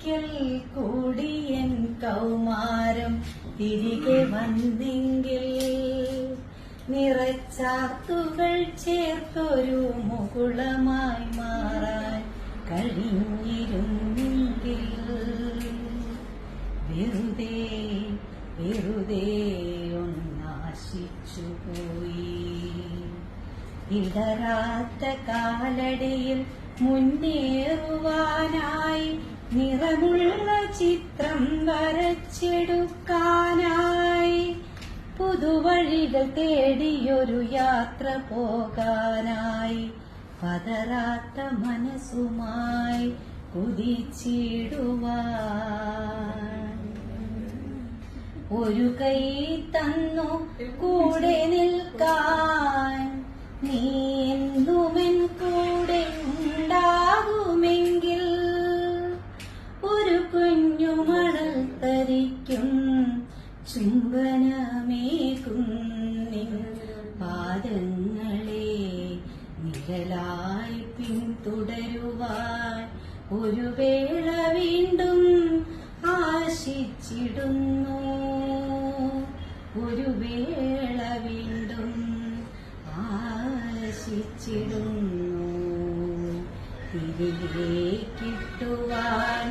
ഒരിക്കൽ കൂടിയൻ കൗമാരം തിരികെ വന്നെങ്കിൽ നിറച്ചാത്തുകൾ ചേർത്തൊരു മുകുളമായി മാറാൻ കഴിഞ്ഞിരുന്നെങ്കിൽ വെറുതെ വെറുതെ ഒന്നാശിച്ചുപോയി. ഇടരാത്ത കാലടിയിൽ മുന്നേറുവാനായി നിറമുള്ള ചിത്രം വരച്ചെടുക്കാനായി പുതുവഴികൾ തേടിയൊരു യാത്ര പോകാനായി പതറാത്ത മനസ്സുമായി കുതിച്ചിടുവാൻ ഒരു കൈ തന്നു കൂടെ നിൽക്കാൻ, നീ എന്നുമെൻ കൂടെ ഉണ്ടാകുമെങ്കിൽ ഒരു കുഞ്ഞു മണൽ തരിക്കും ചുംബനമേകും നിൻ പാദങ്ങളെ നിഴലായി പിന്തുടരുവാൻ ഒരു വേള വീണ്ടും ആശിച്ചിടുന്നു, ഒരു വേള വീണ്ടും ആശിച്ചിടുന്നു. തിരികെ കിട്ടുവാൻ